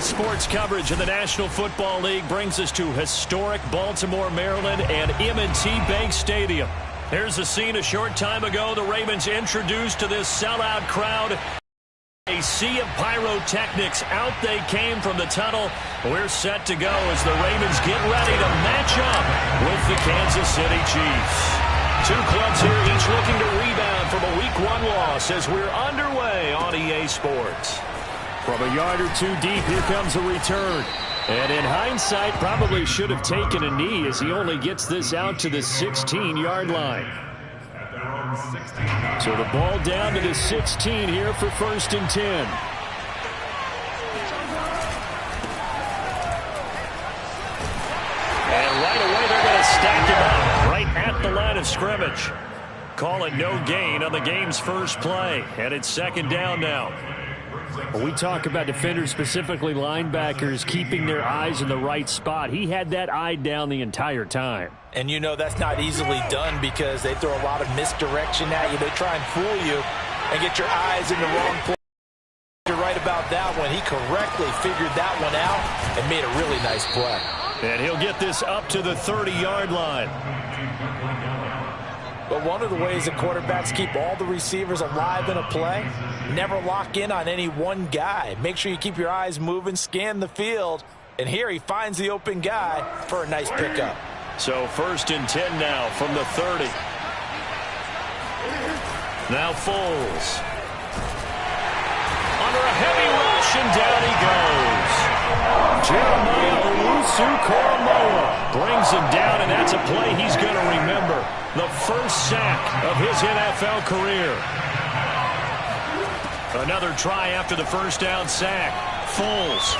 Sports coverage of the National Football League brings us to historic Baltimore, Maryland and M&T Bank Stadium. Here's the scene a short time ago. The Ravens introduced to this sellout crowd. A sea of pyrotechnics. Out they came from the tunnel. We're set to go as the Ravens get ready to match up with the Kansas City Chiefs. Two clubs here, each looking to rebound from a Week 1 loss as we're underway on EA Sports. From a yard or two deep, here comes a return. And in hindsight, probably should have taken a knee as he only gets this out to the 16-yard line. So the ball down to the 16 here for 1st and 10. And right away they're going to stack him up right at the line of scrimmage. Call it no gain on the game's first play. And it's 2nd down now. We talk about defenders, specifically linebackers, keeping their eyes in the right spot. He had that eye down the entire time. And you know that's not easily done because they throw a lot of misdirection at you. They try and fool you and get your eyes in the wrong place. You're right about that one. He correctly figured that one out and made a really nice play. And he'll get this up to the 30-yard line. But one of the ways the quarterbacks keep all the receivers alive in a play, never lock in on any one guy. Make sure you keep your eyes moving, scan the field, and here he finds the open guy for a nice pickup. So 1st and 10 now from the 30. Now Foles. Under a heavy rush, and down he goes. Jeremiah Owusu-Koramoah brings him down, and that's a play he's going to remember. The first sack of his NFL career. Another try after the first down sack. Foles.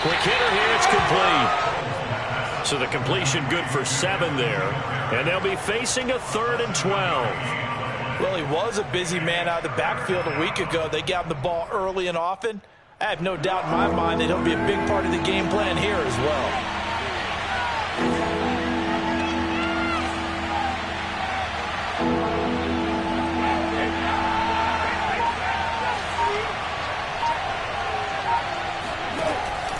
Quick hitter here. It's complete. So the completion good for 7 there. And they'll be facing a 3rd and 12. Well, he was a busy man out of the backfield a week ago. They got him the ball early and often. I have no doubt in my mind that he'll be a big part of the game plan here as well.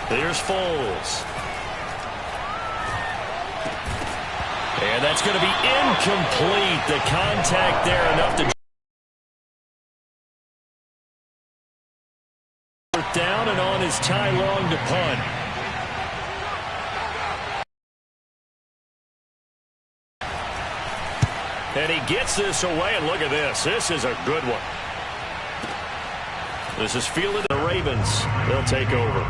Here's Foles. And that's going to be incomplete. The contact there enough to down, and on his tie long to punt. And he gets this away, and look at this. This is a good one. This is fielded. The Ravens, they'll take over.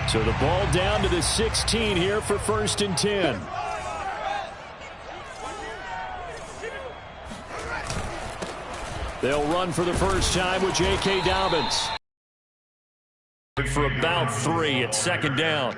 So the ball down to the 16 here for 1st and 10. They'll run for the first time with J.K. Dobbins. For about 3 at 2nd down.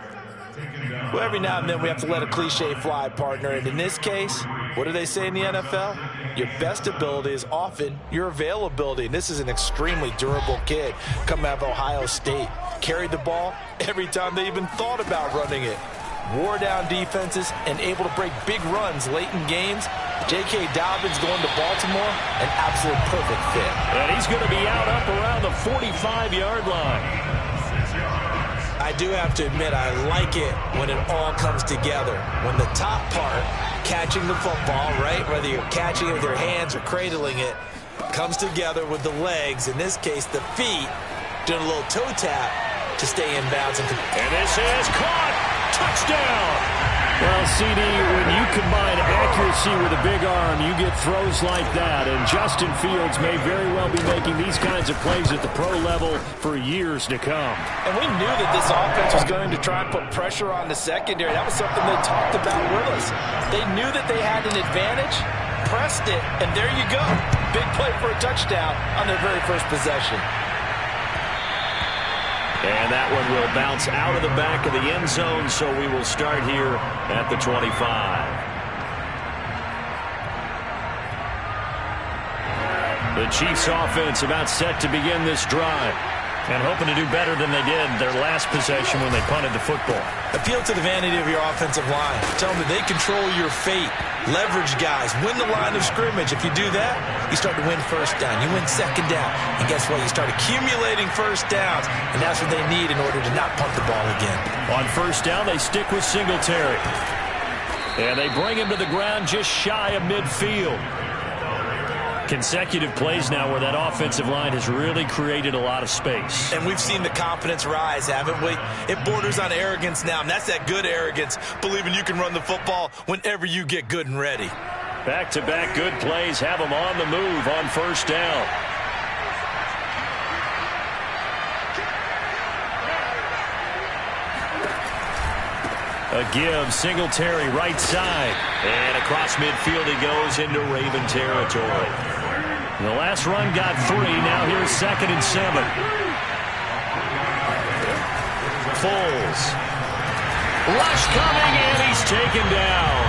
Well, every now and then we have to let a cliche fly, partner. And in this case, what do they say in the NFL? Your best ability is often your availability. And this is an extremely durable kid coming out of Ohio State. Carried the ball every time they even thought about running it. Wore down defenses and able to break big runs late in games. J.K. Dobbins going to Baltimore, an absolute perfect fit. And he's going to be out up around the 45-yard line. I do have to admit, I like it when it all comes together. When the top part, catching the football, right, whether you're catching it with your hands or cradling it, comes together with the legs, in this case the feet, doing a little toe tap to stay in bounds. And this is caught. Touchdown. Well, CD, when you combine accuracy with a big arm, you get throws like that. And Justin Fields may very well be making these kinds of plays at the pro level for years to come. And we knew that this offense was going to try and put pressure on the secondary. That was something they talked about with us. They knew that they had an advantage, pressed it, and there you go. Big play for a touchdown on their very first possession. And that one will bounce out of the back of the end zone, so we will start here at the 25. The Chiefs offense about set to begin this drive. And hoping to do better than they did their last possession when they punted the football. Appeal to the vanity of your offensive line. Tell them that they control your fate. Leverage guys. Win the line of scrimmage. If you do that, you start to win first down. You win second down. And guess what? You start accumulating first downs. And that's what they need in order to not punt the ball again. On first down, they stick with Singletary. And they bring him to the ground just shy of midfield. Consecutive plays now where that offensive line has really created a lot of space. And we've seen the confidence rise, haven't we? It borders on arrogance now, and that's that good arrogance, believing you can run the football whenever you get good and ready. Back-to-back good plays have them on the move on first down. A give, Singletary right side. And across midfield he goes into Raven territory. The last run got 3. Now here's 2nd and 7. Foles. Rush coming, and he's taken down.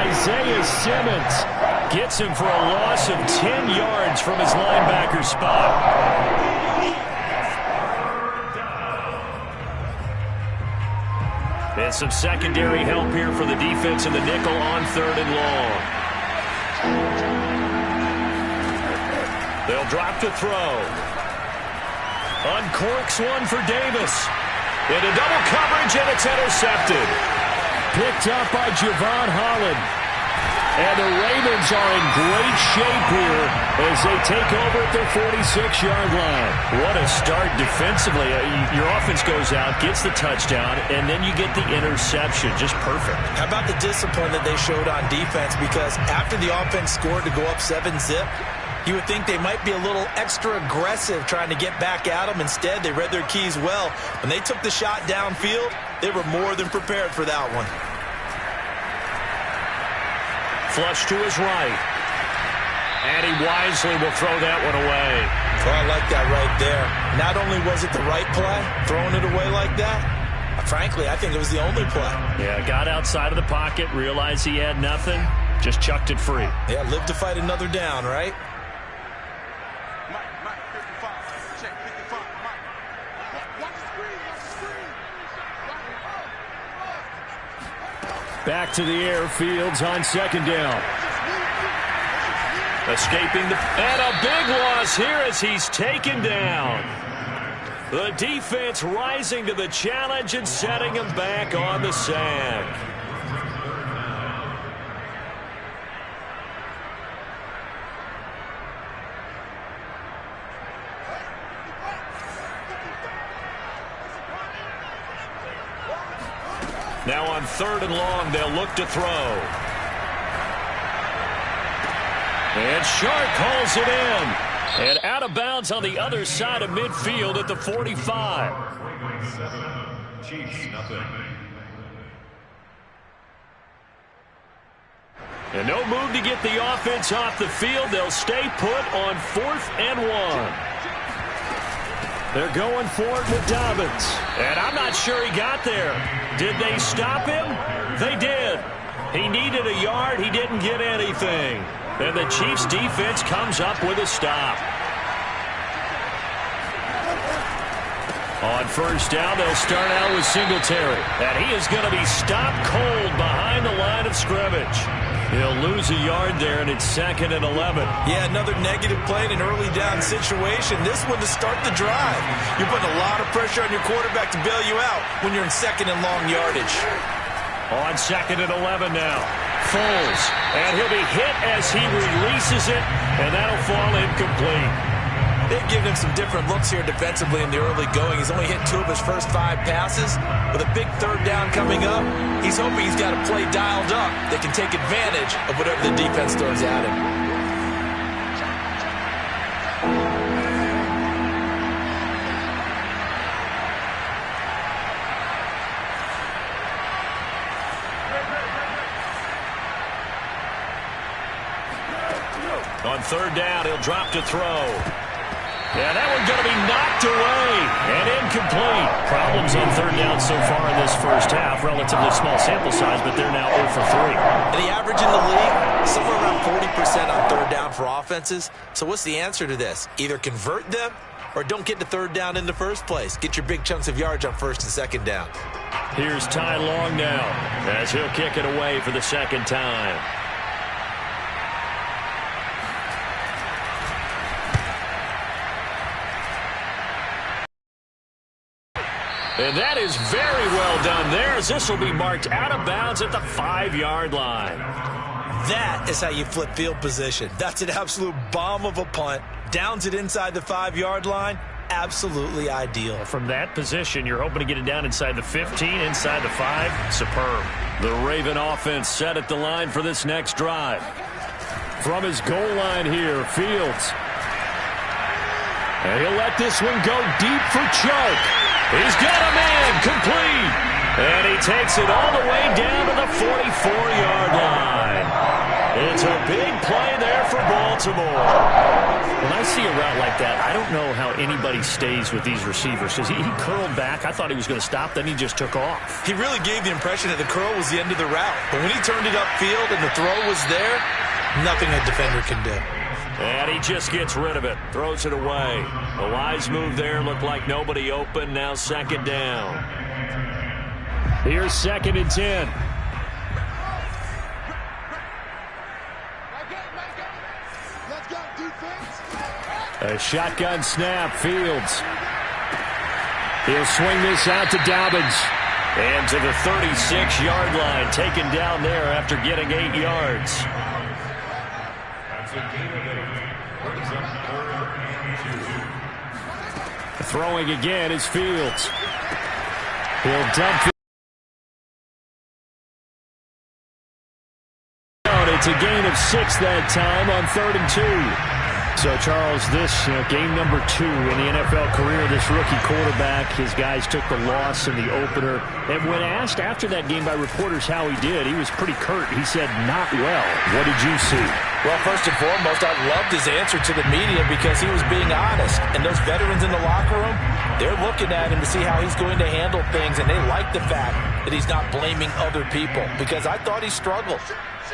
Isaiah Simmons gets him for a loss of 10 yards from his linebacker spot. And some secondary help here for the defense in the nickel on 3rd and long. They'll drop to throw. Uncorks one for Davis. Into double coverage, and it's intercepted. Picked up by Javon Holland. And the Ravens are in great shape here as they take over at their 46-yard line. What a start defensively. Your offense goes out, gets the touchdown, and then you get the interception. Just perfect. How about the discipline that they showed on defense? Because after the offense scored to go up 7-zip, you would think they might be a little extra aggressive trying to get back at them. Instead, they read their keys well. When they took the shot downfield, they were more than prepared for that one. Flush to his right. And he wisely will throw that one away. Oh, I like that right there. Not only was it the right play, throwing it away like that, frankly, I think it was the only play. Yeah, got outside of the pocket, realized he had nothing, just chucked it free. Yeah, live to fight another down, right? Back to the air, Fields on 2nd down. Escaping and a big loss here as he's taken down. The defense rising to the challenge and setting him back on the sack. Now on 3rd and long, they'll look to throw. And Shark calls it in. And out of bounds on the other side of midfield at the 45. Chiefs, nothing. And no move to get the offense off the field. They'll stay put on 4th and 1. They're going for it with Dobbins. And I'm not sure he got there. Did they stop him? They did. He needed a yard. He didn't get anything. And the Chiefs' defense comes up with a stop. On first down, they'll start out with Singletary. And he is going to be stopped cold behind the line of scrimmage. He'll lose a yard there, and it's 2nd and 11. Yeah, another negative play in an early down situation. This one to start the drive. You're putting a lot of pressure on your quarterback to bail you out when you're in 2nd and long yardage. On 2nd and 11 now. Foles. And he'll be hit as he releases it, and that'll fall incomplete. They've given him some different looks here defensively in the early going. He's only hit 2 of his first 5 passes. With a big 3rd down coming up, he's hoping he's got a play dialed up that can take advantage of whatever the defense throws at him. On 3rd down, he'll drop to throw. Yeah, that one's going to be knocked away and incomplete. Problems on third down so far in this first half. Relatively small sample size, but they're now 0 for 3. And the average in the league, somewhere around 40% on third down for offenses. So what's the answer to this? Either convert them or don't get to third down in the first place. Get your big chunks of yards on first and second down. Here's Ty Long now as he'll kick it away for the second time. And that is very well done there, as this will be marked out of bounds at the 5-yard line. That is how you flip field position. That's an absolute bomb of a punt. Downs it inside the 5-yard line. Absolutely ideal. From that position, you're hoping to get it down inside the 15, inside the 5. Superb. The Raven offense set at the line for this next drive. From his goal line here, Fields. And he'll let this one go deep for Choke. He's got a man, complete. And he takes it all the way down to the 44-yard line. It's a big play there for Baltimore. When I see a route like that, I don't know how anybody stays with these receivers. Because he curled back. I thought he was going to stop. Then he just took off. He really gave the impression that the curl was the end of the route. But when he turned it upfield and the throw was there, nothing a defender can do. And he just gets rid of it. Throws it away. A wise move there. Looked like nobody open. Now second down. Here's 2nd and 10. A shotgun snap. Fields. He'll swing this out to Dobbins. And to the 36-yard line. Taken down there after getting 8 yards. Throwing again is Fields. He'll dump it. It's a gain of 6 that time on 3rd and 2. So, Charles, this game number 2 in the NFL career, this rookie quarterback, his guys took the loss in the opener. And when asked after that game by reporters how he did, he was pretty curt. He said, not well. What did you see? Well, first and foremost, I loved his answer to the media because he was being honest. And those veterans in the locker room, they're looking at him to see how he's going to handle things. And they like the fact that he's not blaming other people because I thought he struggled.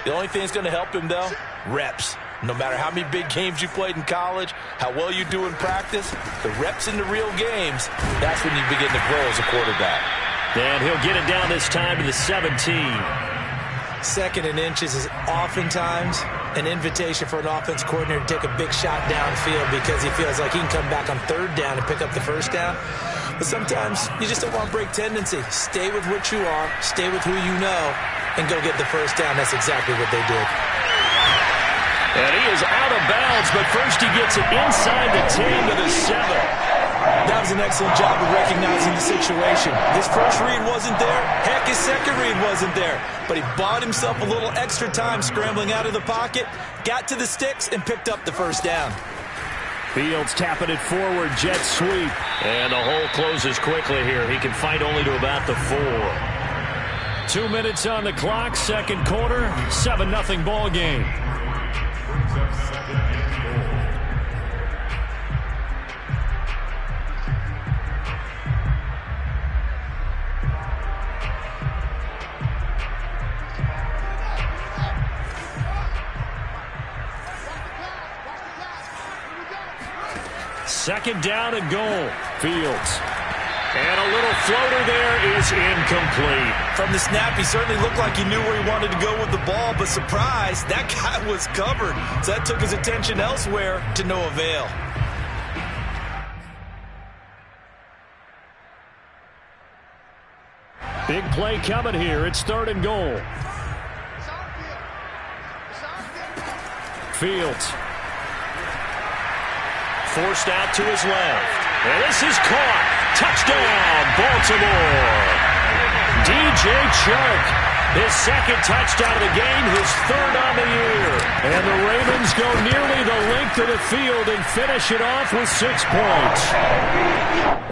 The only thing that's going to help him, though, reps. No matter how many big games you played in college, how well you do in practice, the reps in the real games, that's when you begin to grow as a quarterback. And he'll get it down this time to the 17. 2nd and inches is oftentimes an invitation for an offense coordinator to take a big shot downfield because he feels like he can come back on 3rd down and pick up the 1st down. But sometimes you just don't want break tendency. Stay with what you are, stay with who you know, and go get the 1st down. That's exactly what they did. And he is out of bounds, but first he gets it inside the 10 to the 7. That was an excellent job of recognizing the situation. His first read wasn't there. Heck, his second read wasn't there. But he bought himself a little extra time scrambling out of the pocket, got to the sticks, and picked up the 1st down. Fields tapping it forward, jet sweep. And the hole closes quickly here. He can fight only to about the 4. 2 minutes on the clock, 2nd quarter, 7-0 ball game. Second down and goal. Fields. And a little floater there is incomplete. From the snap, he certainly looked like he knew where he wanted to go with the ball, but surprise, that guy was covered. So that took his attention elsewhere to no avail. Big play coming here. It's 3rd and goal. Fields. Forced out to his left. And this is caught. Touchdown, Baltimore. DJ Chark, his 2nd touchdown of the game, his 3rd on the year. And the Ravens go nearly the length of the field and finish it off with 6 points.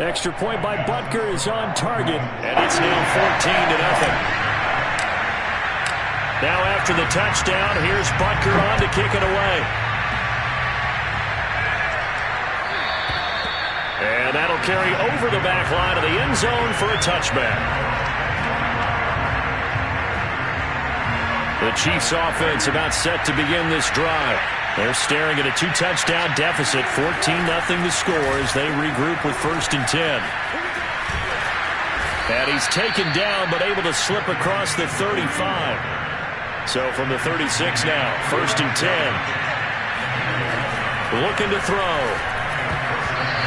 Extra point by Butker is on target, and it's now 14-0. Now after the touchdown, here's Butker on to kick it away. He'll carry over the back line of the end zone for a touchback. The Chiefs offense about set to begin this drive. They're staring at a 2-touchdown deficit, 14-0 the score as they regroup with 1st and 10. And he's taken down but able to slip across the 35. So from the 36 now, 1st and 10. Looking to throw.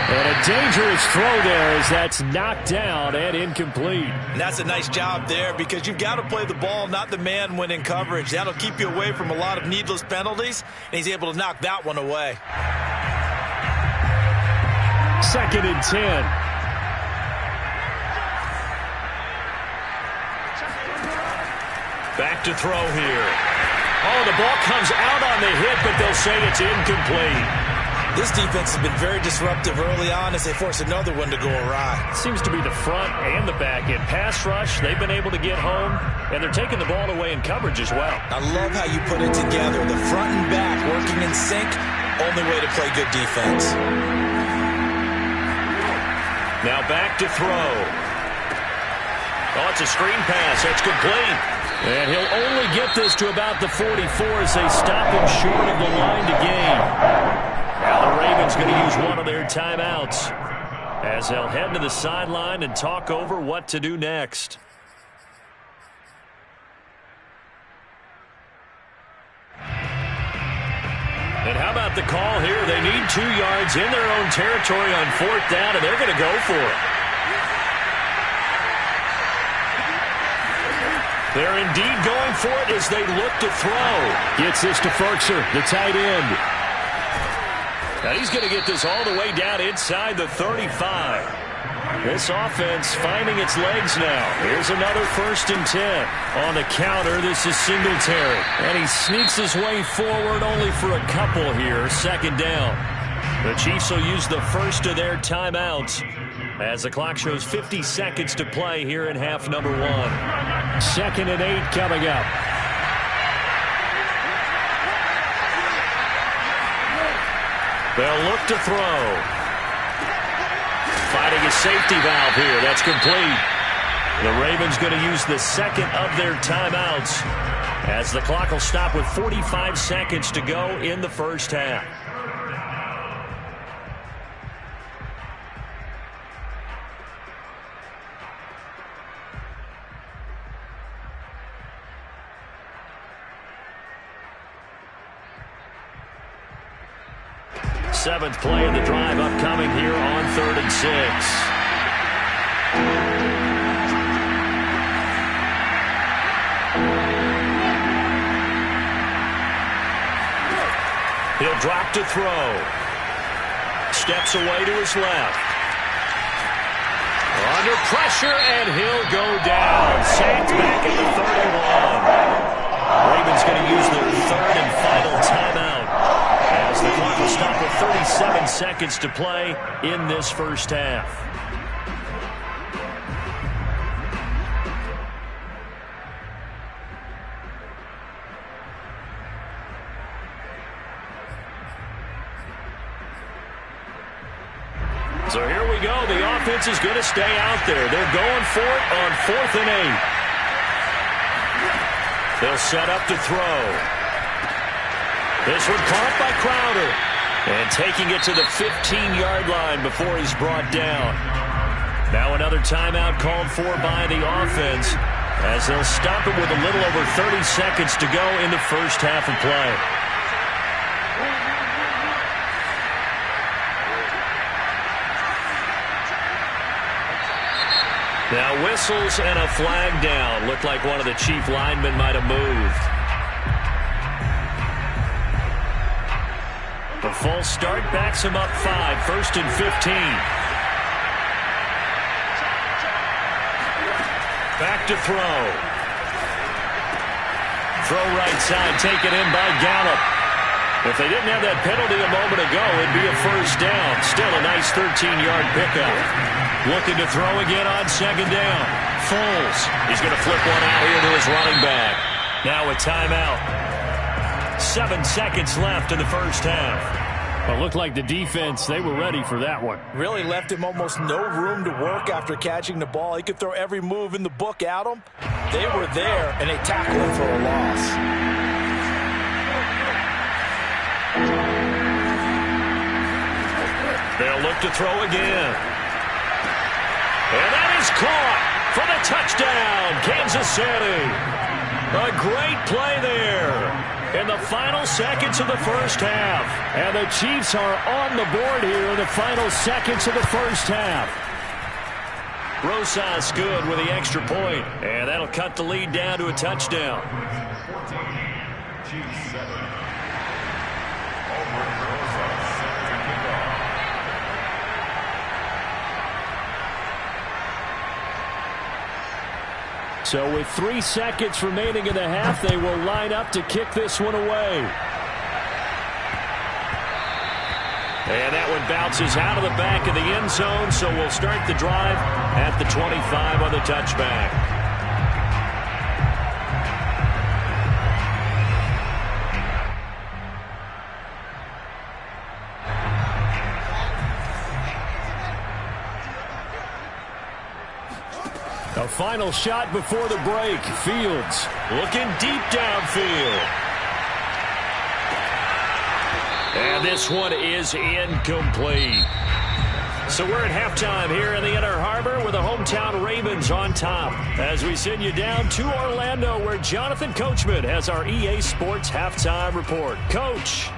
And a dangerous throw there as that's knocked down and incomplete. And that's a nice job there because you've got to play the ball, not the man when in coverage. That'll keep you away from a lot of needless penalties, and he's able to knock that one away. 2nd and 10. Back to throw here. Oh, the ball comes out on the hit, but they'll say it's incomplete. This defense has been very disruptive early on as they force another one to go awry. Seems to be the front and the back end. Pass rush, they've been able to get home, and they're taking the ball away in coverage as well. I love how you put it together. The front and back working in sync, only way to play good defense. Now back to throw. Oh, it's a screen pass. That's complete. And he'll only get this to about the 44 as they stop him short of the line to gain. Now the Ravens going to use one of their timeouts as they'll head to the sideline and talk over what to do next. And how about the call here? They need 2 yards in their own territory on 4th down, and they're going to go for it. They're indeed going for it as they look to throw. Gets this to Ferkser, the tight end. Now he's going to get this all the way down inside the 35. This offense finding its legs now. Here's another 1st and 10. On the counter, this is Singletary. And he sneaks his way forward only for a couple here. 2nd down. The Chiefs will use the first of their timeouts as the clock shows 50 seconds to play here in half number 1. 2nd and 8 coming up. They'll look to throw. Finding a safety valve here. That's complete. The Ravens going to use the 2nd of their timeouts as the clock will stop with 45 seconds to go in the first half. Seventh play of the drive upcoming here on 3rd and 6. He'll drop to throw. Steps away to his left. Under pressure, and he'll go down. Sacked back at the 31. Ravens going to use their 3rd and final timeout as the clock will stop with 37 seconds to play in this first half. So here we go. The offense is going to stay out there. They're going for it on 4th and 8. They'll set up to throw. This one caught by Crowder. And taking it to the 15-yard line before he's brought down. Now another timeout called for by the offense as they'll stop it with a little over 30 seconds to go in the first half of play. Now whistles and a flag down. Looked like one of the Chief linemen might have moved. The false start backs him up 5. 1st and 15. Back to throw. Throw right side, taken in by Gallup. If they didn't have that penalty a moment ago, it'd be a first down. Still a nice 13-yard pickup. Looking to throw again on 2nd down. Foles. He's going to flip one out here to his running back. Now a timeout. 7 seconds left in the first half. Well, it looked like the defense, they were ready for that one. Really left him almost no room to work after catching the ball. He could throw every move in the book at him. They were there, and they tackled him for a loss. They'll look to throw again. And that is caught for the touchdown, Kansas City. A great play there in the final seconds of the first half. And the Chiefs are on the board here in the final seconds of the first half. Rosas good with the extra point, and that'll cut the lead down to a touchdown. So with 3 seconds remaining in the half, they will line up to kick this one away. And that one bounces out of the back of the end zone, so we'll start the drive at the 25 on the touchback. A final shot before the break. Fields looking deep downfield. And this one is incomplete. So we're at halftime here in the Inner Harbor with the hometown Ravens on top. As we send you down to Orlando, where Jonathan Coachman has our EA Sports halftime report. Coach.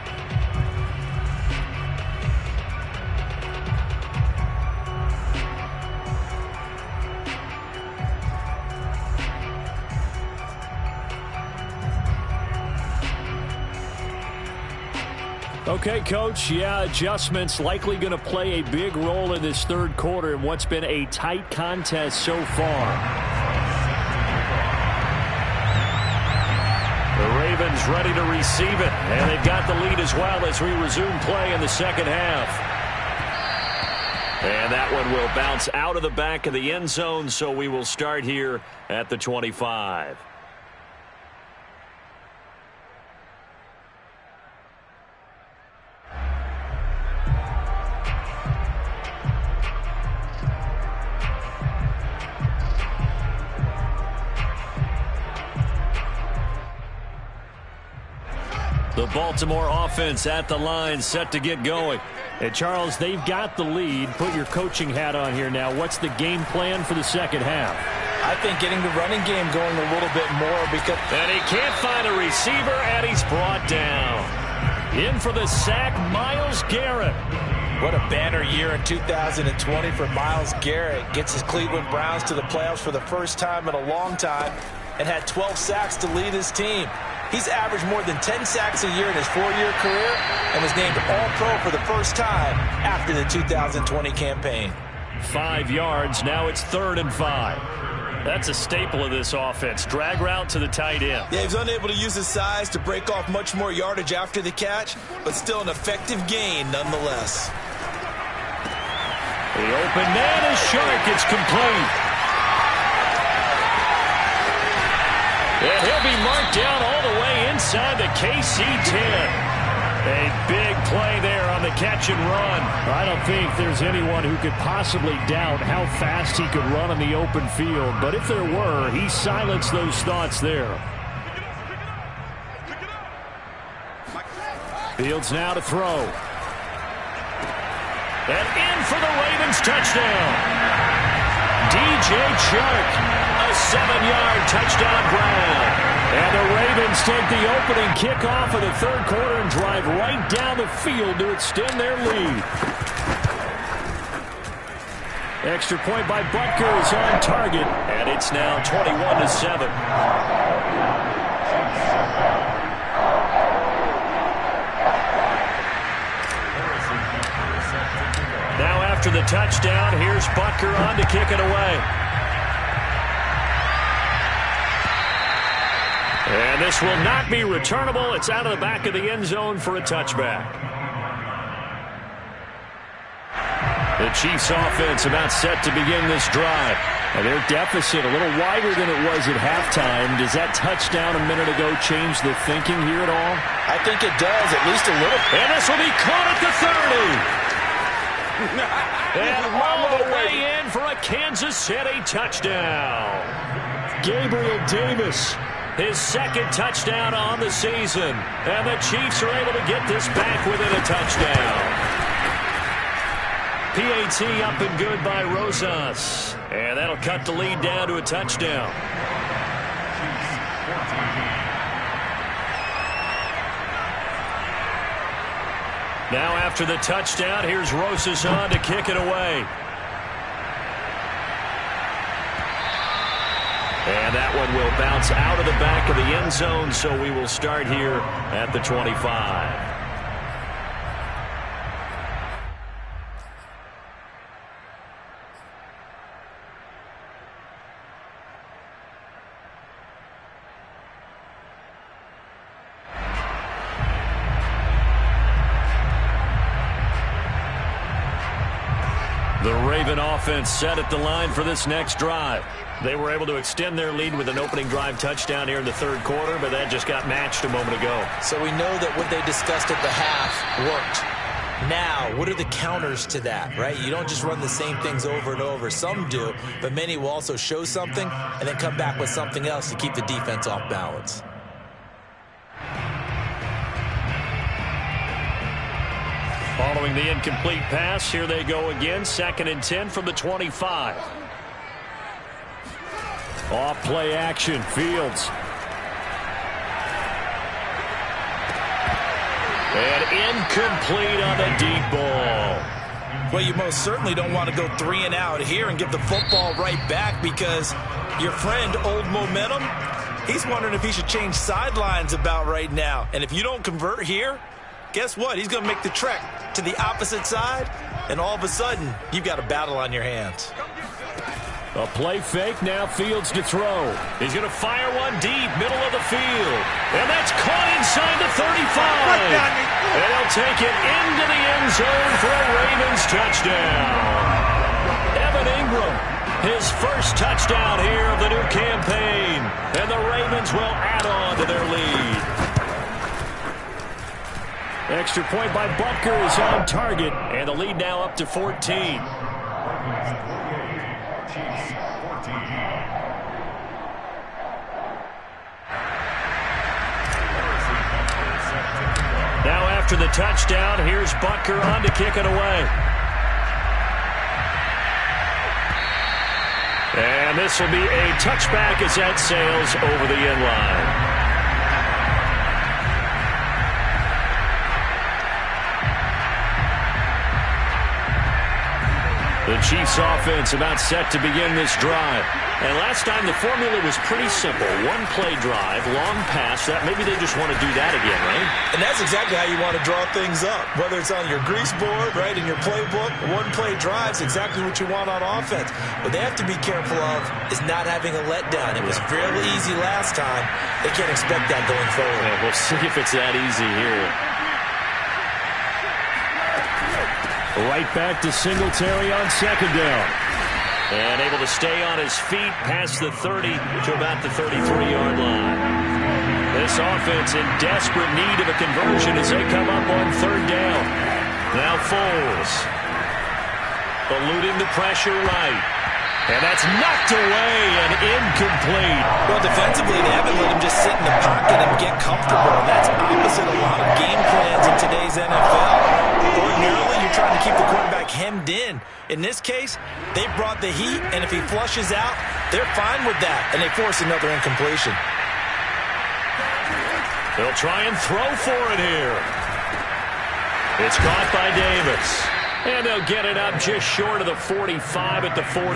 Okay, Coach, yeah, adjustments likely going to play a big role in this third quarter in what's been a tight contest so far. The Ravens ready to receive it, and they've got the lead as well as we resume play in the second half. And that one will bounce out of the back of the end zone, so we will start here at the 25. The Baltimore offense at the line, set to get going. And Charles, they've got the lead. Put your coaching hat on here now. What's the game plan for the second half? I think getting the running game going a little bit more because... And he can't find a receiver, and he's brought down. In for the sack, Myles Garrett. What a banner year in 2020 for Myles Garrett. Gets his Cleveland Browns to the playoffs for the first time in a long time and had 12 sacks to lead his team. He's averaged more than 10 sacks a year in his 4-year career and was named All-Pro for the first time after the 2020 campaign. 5 yards. Now it's 3rd and 5. That's a staple of this offense. Drag route to the tight end. Yeah, he's unable to use his size to break off much more yardage after the catch, but still an effective gain nonetheless. The open man is short. It's complete. And he'll be marked down all the way inside the KC-10. A big play there on the catch and run. I don't think there's anyone who could possibly doubt how fast he could run on the open field. But if there were, he silenced those thoughts there. Fields now to throw. And in for the Ravens touchdown. DJ Chark, a 7-yard touchdown grab. And the Ravens take the opening kickoff of the third quarter and drive right down the field to extend their lead. Extra point by Butker is on target, and it's now 21-7. Now after the touchdown, here's Butker on to kick it away. And this will not be returnable. It's out of the back of the end zone for a touchback. The Chiefs offense about set to begin this drive. And their deficit a little wider than it was at halftime. Does that touchdown a minute ago change the thinking here at all? I think it does, at least a little. And this will be caught at the 30. And all the way in for a Kansas City touchdown. Gabriel Davis, his second touchdown on the season. And the Chiefs are able to get this back within a touchdown. PAT up and good by Rosas. And that'll cut the lead down to a touchdown. Now after the touchdown, here's Rosas on to kick it away. And that one will bounce out of the back of the end zone, so we will start here at the 25. The Raven offense set at the line for this next drive. They were able to extend their lead with an opening drive touchdown here in the third quarter, but that just got matched a moment ago. So we know that what they discussed at the half worked. Now, what are the counters to that, right? You don't just run the same things over and over. Some do, but many will also show something and then come back with something else to keep the defense off balance. Following the incomplete pass, here they go again. 2nd and 10 from the 25. Off play action, Fields. And incomplete on the deep ball. Well, you most certainly don't want to go 3 and out here and give the football right back, because your friend, Old Momentum, he's wondering if he should change sidelines about right now. And if you don't convert here, guess what? He's going to make the trek to the opposite side, and all of a sudden, you've got a battle on your hands. A play fake, now Fields to throw. He's going to fire one deep, middle of the field. And that's caught inside the 35. And he'll take it into the end zone for a Ravens touchdown. Evan Ingram, his first touchdown here of the new campaign. And the Ravens will add on to their lead. Extra point by Butker is on target, and the lead now up to 14. Now after the touchdown, here's Butker on to kick it away. And this will be a touchback as that sails over the end line. The Chiefs offense about set to begin this drive. And last time the formula was pretty simple. One play drive, long pass. That maybe they just want to do that again, right? And that's exactly how you want to draw things up. Whether it's on your grease board, right, in your playbook, one play drive is exactly what you want on offense. What they have to be careful of is not having a letdown. It was fairly easy last time. They can't expect that going forward. Yeah, we'll see if it's that easy here. Right back to Singletary on 2nd down. And able to stay on his feet past the 30 to about the 33-yard line. This offense in desperate need of a conversion as they come up on 3rd down. Now Foles. Eluding the pressure right. And that's knocked away and incomplete. Well, defensively, they haven't let him just sit in the pocket and get comfortable. And that's opposite a lot of game plans in today's NFL. Ordinarily, you're trying to keep the quarterback hemmed in. In this case, they brought the heat, and if he flushes out, they're fine with that, and they force another incompletion. They'll try and throw for it here. It's caught by Davis. And they'll get it up just short of the 45 at the 44.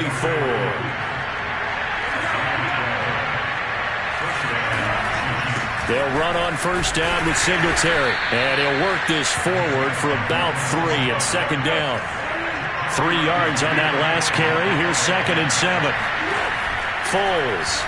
They'll run on 1st down with Singletary. And he'll work this forward for about 3 at 2nd down. 3 yards on that last carry. Here's 2nd and 7. Foles.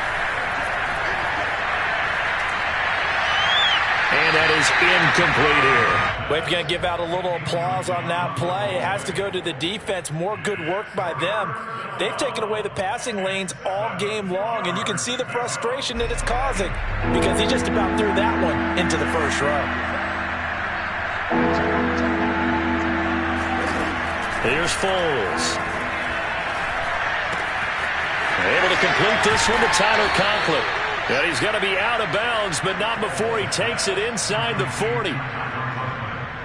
And that is incomplete here. Well, if you're going to give out a little applause on that play, it has to go to the defense. More good work by them. They've taken away the passing lanes all game long, and you can see the frustration that it's causing because he just about threw that one into the first row. Here's Foles. Able to complete this one to Tyler Conklin. And he's going to be out of bounds, but not before he takes it inside the 40.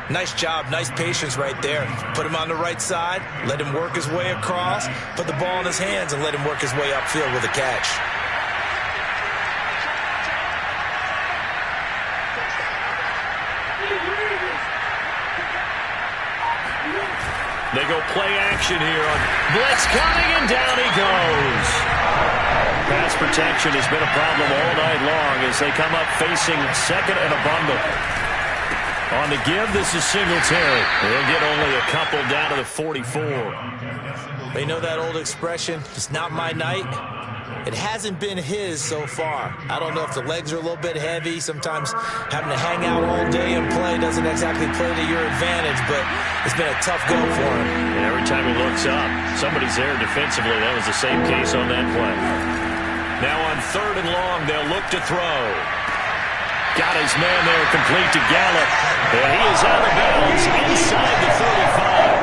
Nice job, nice patience right there. Put him on the right side, let him work his way across, put the ball in his hands, and let him work his way upfield with a catch. They go play action here on blitz coming, and down he goes. Pass protection has been a problem all night long as they come up facing second and a bundle. On the give, this is Singletary. He'll get only a couple down to the 44. They know that old expression, it's not my night. It hasn't been his so far. I don't know if the legs are a little bit heavy. Sometimes having to hang out all day and play doesn't exactly play to your advantage, but it's been a tough go for him. And every time he looks up, somebody's there defensively. That was the same case on that play. Now on 3rd and long, they'll look to throw. Got his man there, complete to Gallup. And he is out of bounds inside the 35.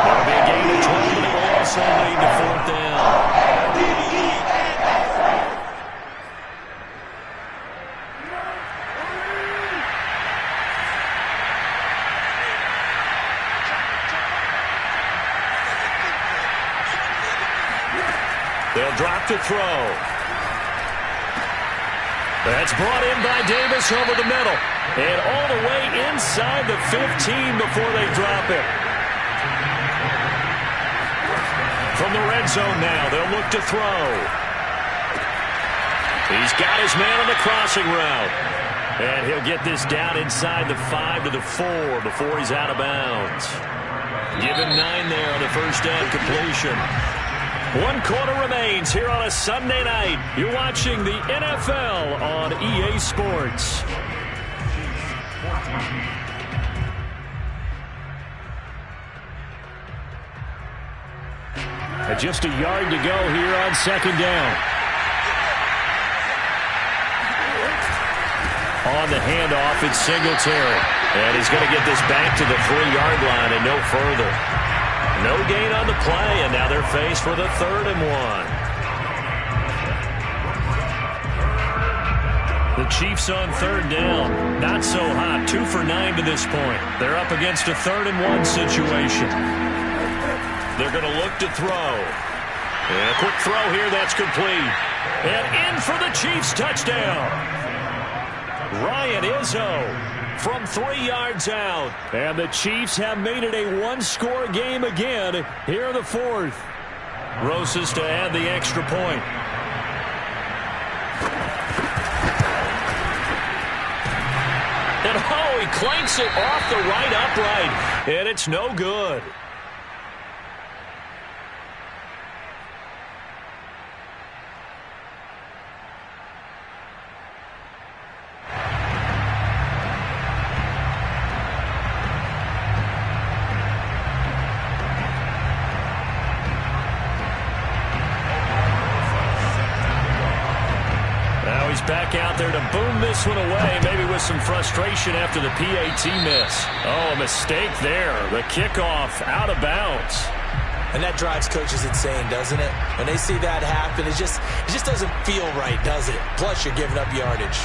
That'll be a gain of 12, and it will also lead to 4th down. They'll drop to throw. That's brought in by Davis over the middle. And all the way inside the 15 before they drop it. From the red zone now, they'll look to throw. He's got his man on the crossing route. And he'll get this down inside the 5 to the 4 before he's out of bounds. Give him 9 there on the first down completion. 1 quarter remains here on a Sunday night. You're watching the NFL on EA Sports. Just a yard to go here on 2nd down. On the handoff, it's Singletary. And he's going to get this back to the 3-yard line and no further. No gain on the play, and now they're faced with a 3rd and 1. The Chiefs on 3rd down. Not so hot. 2 for 9 to this point. They're up against a 3rd and 1 situation. They're going to look to throw. And a quick throw here, that's complete. And in for the Chiefs touchdown. Ryan Izzo from 3 yards out. And the Chiefs have made it a 1-score game again here in the 4th. Rosas to add the extra point. And oh, he clanks it off the right upright. And it's no good. Back out there to boom this one away, maybe with some frustration after the PAT miss. Oh, a mistake there. The kickoff out of bounds. And that drives coaches insane, doesn't it? When they see that happen, it just doesn't feel right, does it? Plus, you're giving up yardage.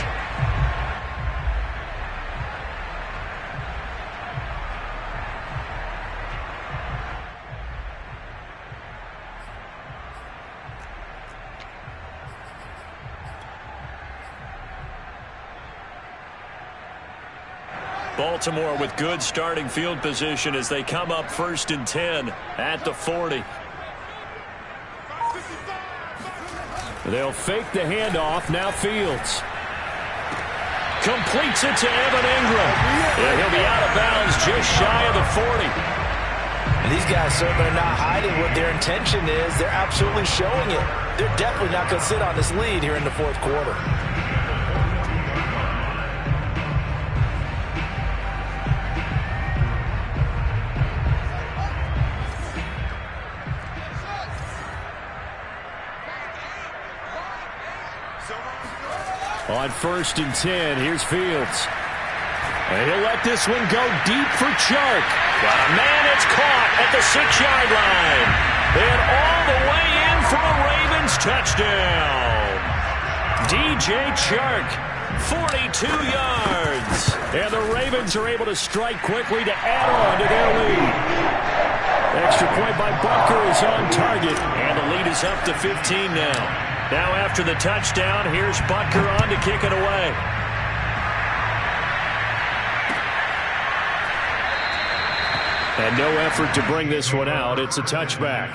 Baltimore with good starting field position as they come up 1st and 10 at the 40. They'll fake the handoff. Now Fields completes it to Evan Ingram. And he'll be out of bounds just shy of the 40. And these guys certainly are not hiding what their intention is. They're absolutely showing it. They're definitely not going to sit on this lead here in the 4th quarter. On 1st and 10, here's Fields. And he'll let this one go deep for Chark. Got a man, it's caught at the 6-yard line. And all the way in for a Ravens touchdown. DJ Chark, 42 yards. And the Ravens are able to strike quickly to add on to their lead. Extra point by Butker is on target. And the lead is up to 15 now. Now after the touchdown, here's Butker on to kick it away. And no effort to bring this one out. It's a touchback.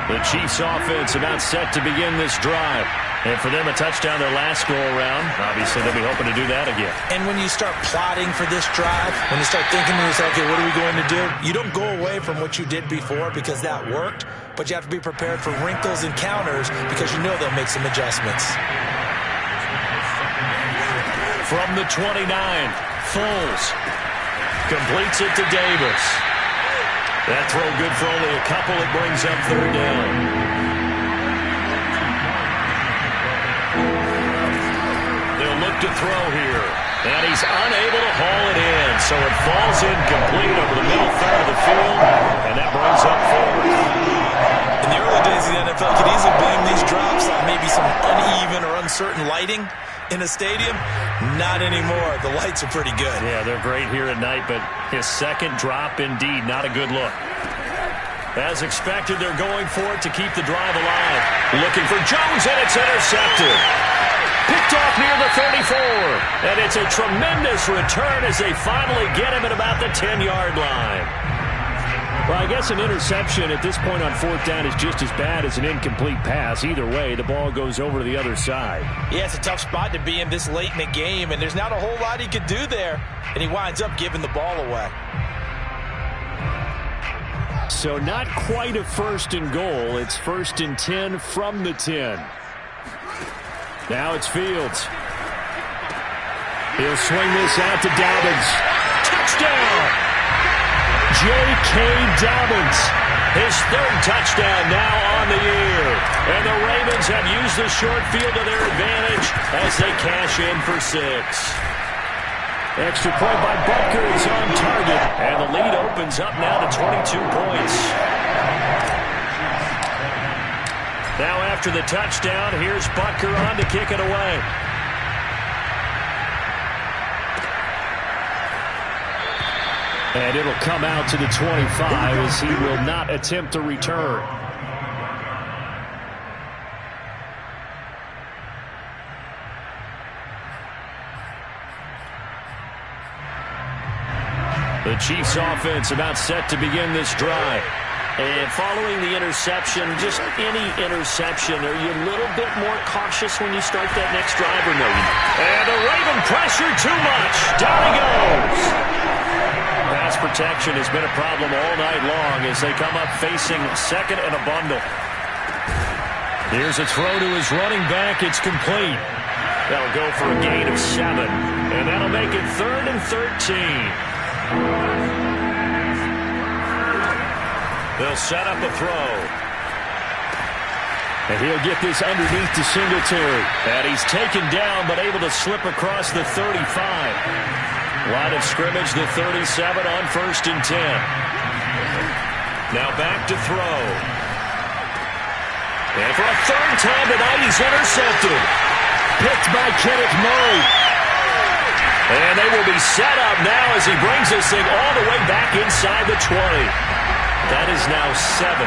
The Chiefs offense about set to begin this drive. And for them, a touchdown their last go-around. Obviously, they'll be hoping to do that again. And when you start plotting for this drive, when you start thinking to yourself, okay, what are we going to do? You don't go away from what you did before because that worked, but you have to be prepared for wrinkles and counters because you know they'll make some adjustments. From the 29, Foles completes it to Davis. That throw good for only a couple. It brings up 3rd down. They'll look to throw here. And he's unable to haul it in. So it falls incomplete over the middle third of the field. And that brings up 4th. In the early days of the NFL, you could easily blame these drops on maybe some uneven or uncertain lighting in a stadium. Not anymore. The lights are pretty good. Yeah, they're great here at night, but his second drop, indeed, not a good look. As expected, they're going for it to keep the drive alive. Looking for Jones, and it's intercepted. Picked off near the 34. And it's a tremendous return as they finally get him at about the 10-yard line. Well, I guess an interception at this point on 4th down is just as bad as an incomplete pass. Either way, the ball goes over to the other side. Yeah, it's a tough spot to be in this late in the game, and there's not a whole lot he could do there. And he winds up giving the ball away. So not quite a 1st and goal. It's 1st and 10 from the 10. Now it's Fields. He'll swing this out to Dobbins. Touchdown! J.K. Dobbins, his 3rd touchdown now on the year. And the Ravens have used the short field to their advantage as they cash in for 6. Extra point by Butker is on target. And the lead opens up now to 22 points. Now after the touchdown, here's Butker on to kick it away. And it'll come out to the 25 as he will not attempt to return. The Chiefs offense about set to begin this drive. And following the interception, just any interception, are you a little bit more cautious when you start that next drive or no? And the Raven pressure too much. Down he goes. Pass protection has been a problem all night long as they come up facing 2nd and a bundle. Here's a throw to his running back. It's complete. That'll go for a gain of 7. And that'll make it 3rd and 13. They'll set up a throw. And he'll get this underneath to Singletary. And he's taken down but able to slip across the 35. Line of scrimmage, the 37 on 1st and 10. Now back to throw. And for a 3rd time tonight, he's intercepted. Picked by Kenneth Murray. And they will be set up now as he brings this thing all the way back inside the 20. That is now 7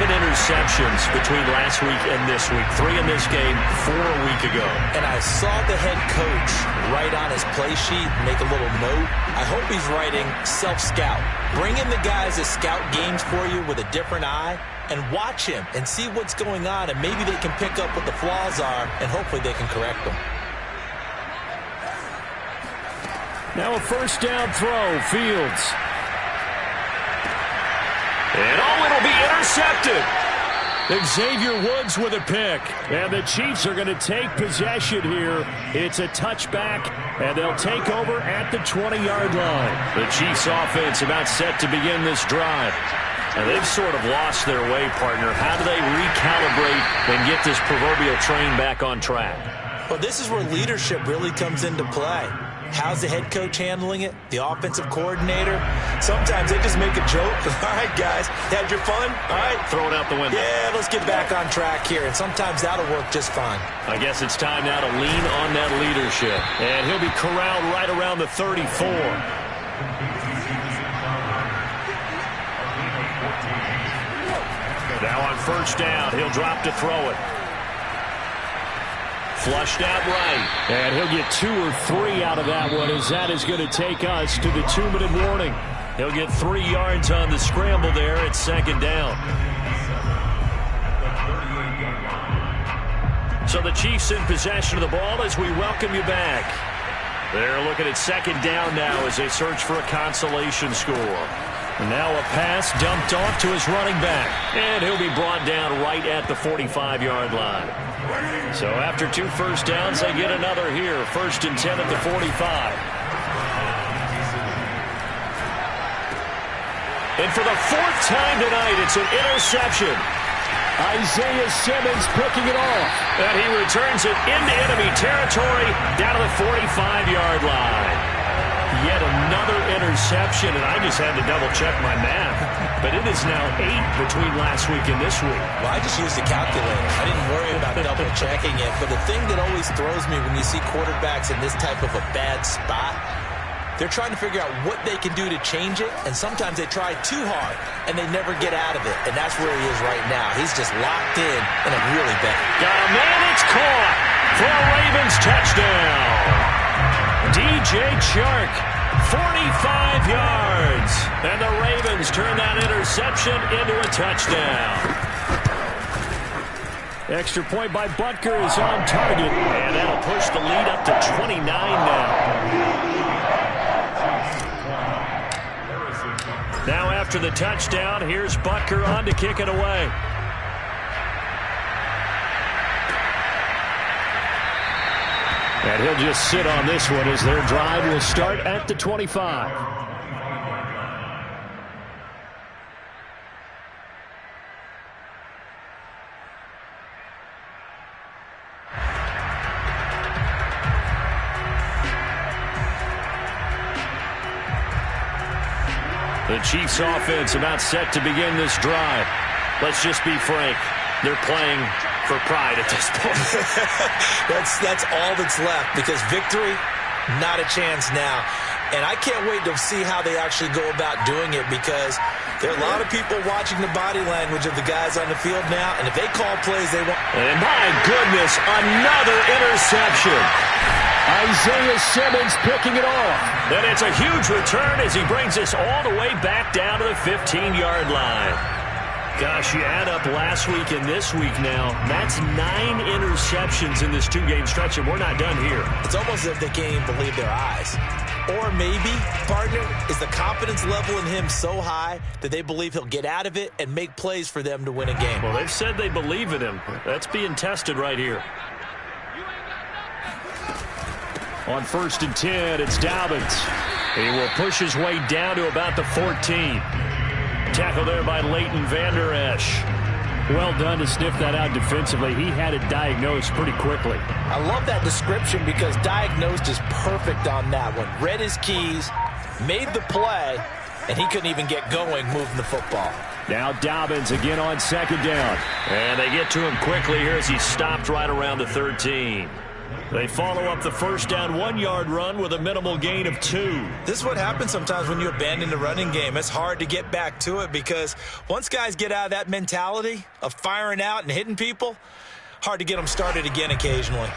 interceptions between last week and this week. 3 in this game, 4 a week ago. And I saw the head coach write on his play sheet, make a little note. I hope he's writing self-scout. Bring in the guys that scout games for you with a different eye and watch him and see what's going on, and maybe they can pick up what the flaws are, and hopefully they can correct them. Now a 1st down throw, Fields. And it'll be intercepted. Xavier Woods with a pick. And the Chiefs are going to take possession here. It's a touchback, and they'll take over at the 20-yard line. The Chiefs offense about set to begin this drive. And they've sort of lost their way, partner. How do they recalibrate and get this proverbial train back on track? Well, this is where leadership really comes into play. How's the head coach handling it? The offensive coordinator? Sometimes they just make a joke. All right, guys, had your fun? All right. Throw it out the window. Yeah, let's get back on track here. And sometimes that'll work just fine. I guess it's time now to lean on that leadership. And he'll be corralled right around the 34. Now on first down, he'll drop to throw it. Flushed out right. And he'll get 2 or 3 out of that one, as that is going to take us to the 2-minute warning. He'll get 3 yards on the scramble there at second down. So the Chiefs in possession of the ball as we welcome you back. They're looking at second down now as they search for a consolation score. And now a pass dumped off to his running back. And he'll be brought down right at the 45-yard line. So after 2 first downs, they get another here. 1st and 10 at the 45. And for the 4th time tonight, it's an interception. Isaiah Simmons picking it off. And he returns it into enemy territory down to the 45-yard line. Yet another interception, and I just had to double-check my math. But it is now 8 between last week and this week. Well, I just used a calculator. I didn't worry about double-checking it. But the thing that always throws me when you see quarterbacks in this type of a bad spot, they're trying to figure out what they can do to change it, and sometimes they try too hard, and they never get out of it. And that's where he is right now. He's just locked in a really bad. Got a man, it's caught for a Ravens touchdown. DJ Chark, 45 yards. And the Ravens turn that interception into a touchdown. Extra point by Butker is on target. And that'll push the lead up to 29 now. Now after the touchdown, here's Butker on to kick it away. And he'll just sit on this one as their drive will start at the 25. The Chiefs offense about set to begin this drive. Let's just be frank. They're playing for pride at this point. That's all that's left, because victory, not a chance now. And I can't wait to see how they actually go about doing it, because there are a lot of people watching the body language of the guys on the field now, and if they call plays they want. And my goodness, another interception. Isaiah Simmons picking it off. And it's a huge return as he brings us all the way back down to the 15-yard line. Gosh, you add up last week and this week now, that's 9 interceptions in this 2-game stretch, and we're not done here. It's almost as if they can't even believe their eyes. Or maybe, partner, is the confidence level in him so high that they believe he'll get out of it and make plays for them to win a game. Well, they've said they believe in him. That's being tested right here. On 1st and 10, it's Dobbins. He will push his way down to about the 14. Tackle there by Leighton Vander Esch. Well done to sniff that out defensively. He had it diagnosed pretty quickly. I love that description, because diagnosed is perfect on that one. Read his keys, made the play, and he couldn't even get going moving the football. Now Dobbins again on 2nd down. And they get to him quickly here as he stopped right around the 13. They follow up the first down 1-yard run with a minimal gain of 2. This is what happens sometimes when you abandon the running game. It's hard to get back to it, because once guys get out of that mentality of firing out and hitting people, hard to get them started again occasionally.